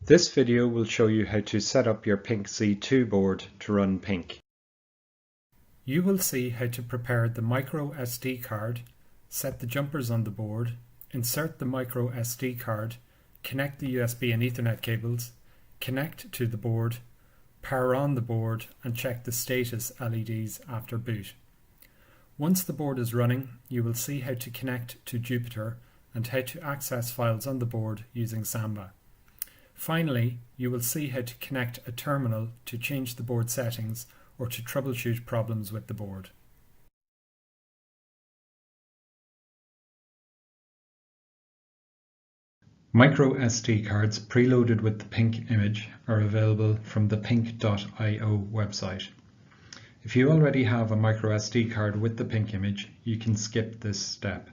This video will show you how to set up your PYNQ-Z2 board to run PYNQ. You will see how to prepare the micro SD card, set the jumpers on the board, insert the micro SD card, connect the USB and Ethernet cables, connect to the board, power on the board and check the status LEDs after boot. Once the board is running, you will see how to connect to Jupyter and how to access files on the board using Samba. Finally, you will see how to connect a terminal to change the board settings or to troubleshoot problems with the board. Micro SD cards preloaded with the PYNQ image are available from the PYNQ.io website. If you already have a micro SD card with the PYNQ image, you can skip this step.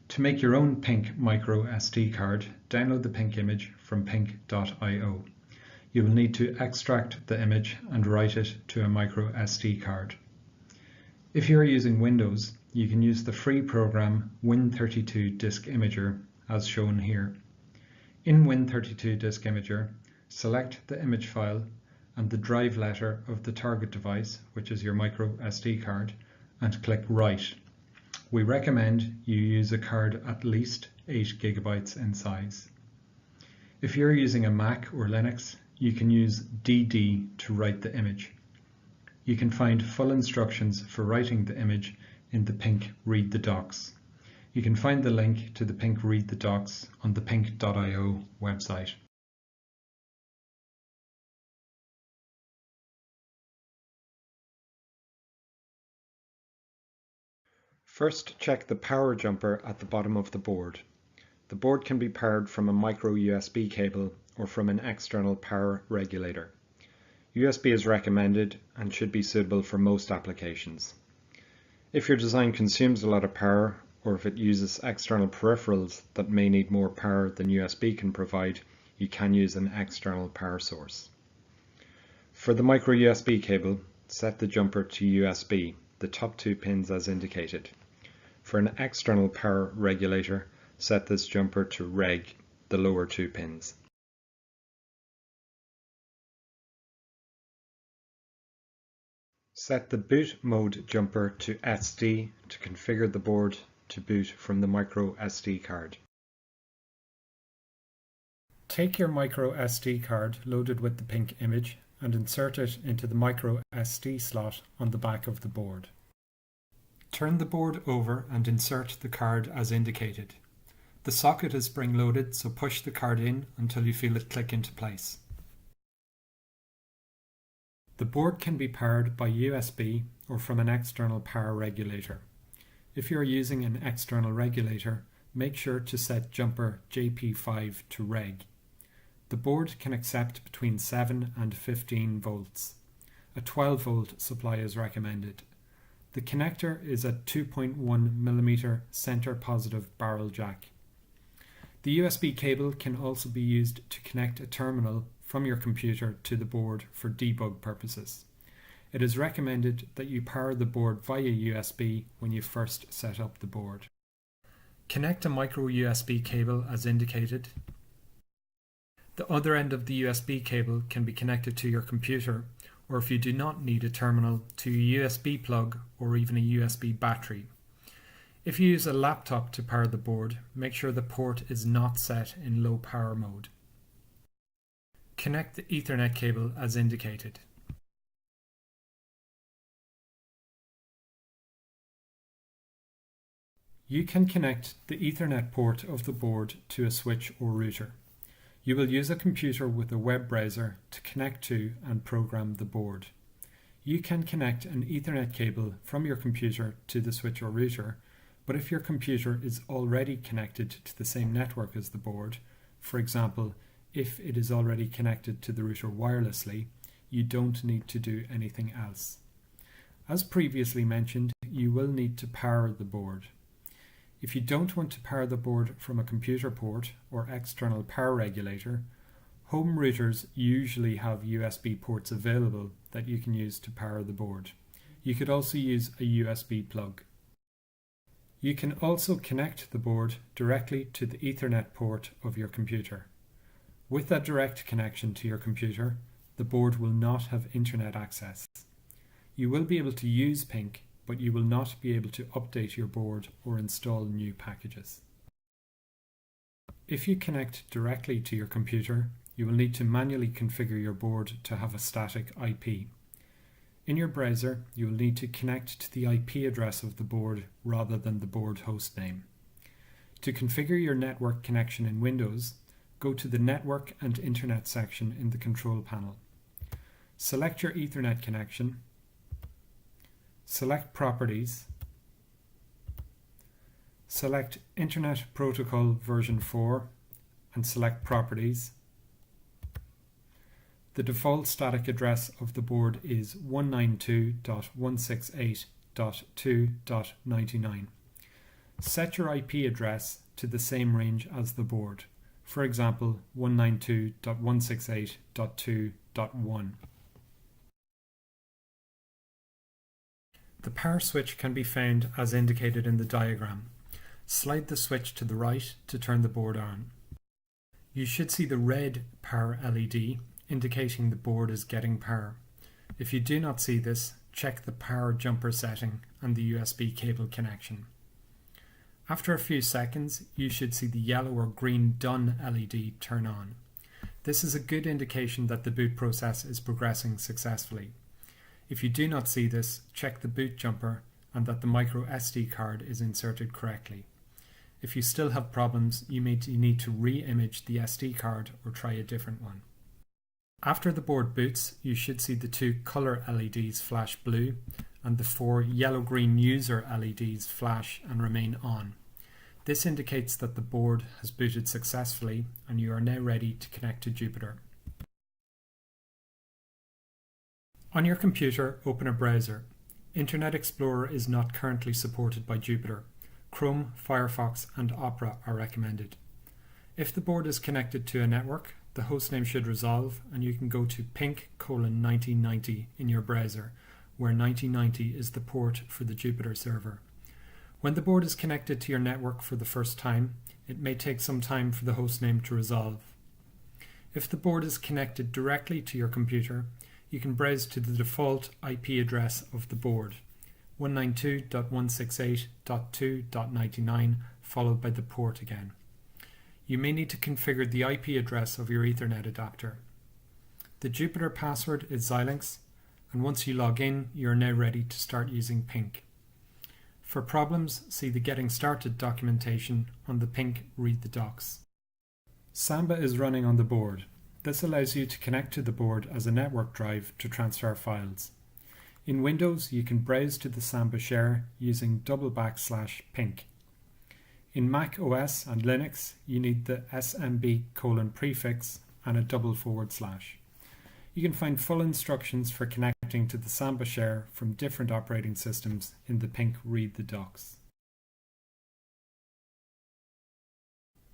To make your own PYNQ micro SD card, download the PYNQ image from PYNQ.io. You will need to extract the image and write it to a micro SD card. If you are using Windows, you can use the free program Win32 Disk Imager as shown here. In Win32 Disk Imager, select the image file and the drive letter of the target device, which is your micro SD card, and click Write. We recommend you use a card at least 8 GB in size. If you're using a Mac or Linux, you can use DD to write the image. You can find full instructions for writing the image in the PYNQ Read the Docs. You can find the link to the PYNQ Read the Docs on the PYNQ.io website. First, check the power jumper at the bottom of the board. The board can be powered from a micro USB cable or from an external power regulator. USB is recommended and should be suitable for most applications. If your design consumes a lot of power, or if it uses external peripherals that may need more power than USB can provide, you can use an external power source. For the micro USB cable, set the jumper to USB, the top 2 pins as indicated. For an external power regulator, set this jumper to Reg, the lower 2 pins. Set the boot mode jumper to SD to configure the board to boot from the micro SD card. Take your micro SD card loaded with the PYNQ image and insert it into the micro SD slot on the back of the board. Turn the board over and insert the card as indicated. The socket is spring loaded, so push the card in until you feel it click into place. The board can be powered by USB or from an external power regulator. If you are using an external regulator, make sure to set jumper JP5 to Reg. The board can accept between 7 and 15 volts. A 12 volt supply is recommended. The connector is a 2.1 mm center positive barrel jack. The USB cable can also be used to connect a terminal from your computer to the board for debug purposes. It is recommended that you power the board via USB when you first set up the board. Connect a micro USB cable as indicated. The other end of the USB cable can be connected to your computer, or if you do not need a terminal, to a USB plug or even a USB battery. If you use a laptop to power the board, make sure the port is not set in low power mode. Connect the Ethernet cable as indicated. You can connect the Ethernet port of the board to a switch or router. You will use a computer with a web browser to connect to and program the board. You can connect an Ethernet cable from your computer to the switch or router, but if your computer is already connected to the same network as the board, for example, if it is already connected to the router wirelessly, you don't need to do anything else. As previously mentioned, you will need to power the board. If you don't want to power the board from a computer port or external power regulator, home routers usually have USB ports available that you can use to power the board. You could also use a USB plug. You can also connect the board directly to the Ethernet port of your computer. With a direct connection to your computer, the board will not have internet access. You will be able to use PYNQ, but you will not be able to update your board or install new packages. If you connect directly to your computer, you will need to manually configure your board to have a static IP. In your browser, you will need to connect to the IP address of the board rather than the board host name. To configure your network connection in Windows, go to the Network and Internet section in the control panel. Select your Ethernet connection, select Properties, select Internet Protocol version 4 and select Properties. The default static address of the board is 192.168.2.99. Set your IP address to the same range as the board, for example 192.168.2.1. The power switch can be found as indicated in the diagram. Slide the switch to the right to turn the board on. You should see the red power LED indicating the board is getting power. If you do not see this, check the power jumper setting and the USB cable connection. After a few seconds, you should see the yellow or green Done LED turn on. This is a good indication that the boot process is progressing successfully. If you do not see this, check the boot jumper and that the micro SD card is inserted correctly. If you still have problems, you may need to re-image the SD card or try a different one. After the board boots, you should see the 2 color LEDs flash blue and the 4 yellow-green user LEDs flash and remain on. This indicates that the board has booted successfully and you are now ready to connect to Jupyter. On your computer, open a browser. Internet Explorer is not currently supported by Jupyter. Chrome, Firefox and Opera are recommended. If the board is connected to a network, the hostname should resolve and you can go to PYNQ:1990 in your browser, where 1990 is the port for the Jupyter server. When the board is connected to your network for the first time, it may take some time for the hostname to resolve. If the board is connected directly to your computer, you can browse to the default IP address of the board, 192.168.2.99, followed by the port again. You may need to configure the IP address of your Ethernet adapter. The Jupyter password is Xilinx, and once you log in, you are now ready to start using PYNQ. For problems, see the Getting Started documentation on the PYNQ Read the Docs. Samba is running on the board. This allows you to connect to the board as a network drive to transfer files. In Windows, you can browse to the Samba share using /PYNQ. In Mac OS and Linux, you need the SMB : prefix and a //. You can find full instructions for connecting to the Samba share from different operating systems in the PYNQ Read the Docs.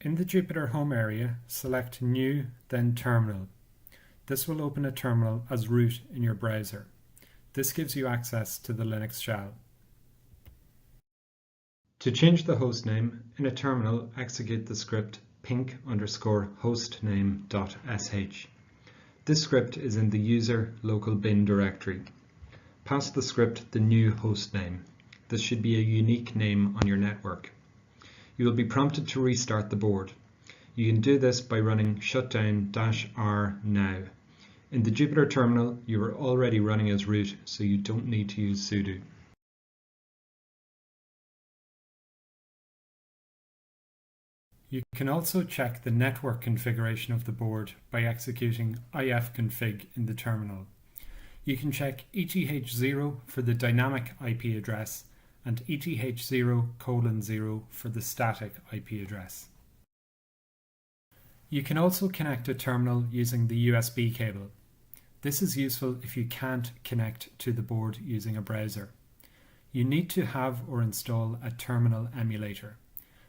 In the Jupyter Home area, select New, then Terminal. This will open a terminal as root in your browser. This gives you access to the Linux shell. To change the hostname, in a terminal, execute the script pynq_hostname.sh. This script is in the user local bin directory. Pass the script the new hostname. This should be a unique name on your network. You will be prompted to restart the board. You can do this by running shutdown-r now. In the Jupyter terminal, you are already running as root, so you don't need to use sudo. You can also check the network configuration of the board by executing ifconfig in the terminal. You can check ETH0 for the dynamic IP address and ETH0:0 for the static IP address. You can also connect a terminal using the USB cable. This is useful if you can't connect to the board using a browser. You need to have or install a terminal emulator.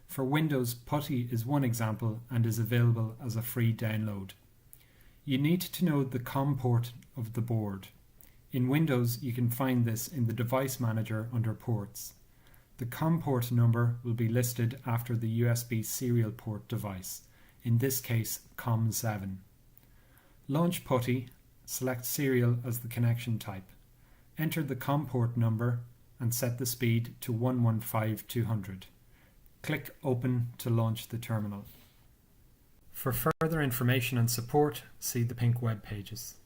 For Windows, PuTTY is one example and is available as a free download. You need to know the COM port of the board. In Windows, you can find this in the Device Manager under Ports. The COM port number will be listed after the USB serial port device. in this case COM7. Launch PuTTY, select Serial as the connection type. Enter the COM port number and set the speed to 115/200. Click Open to launch the terminal. For further information and support, see the PYNQ web pages.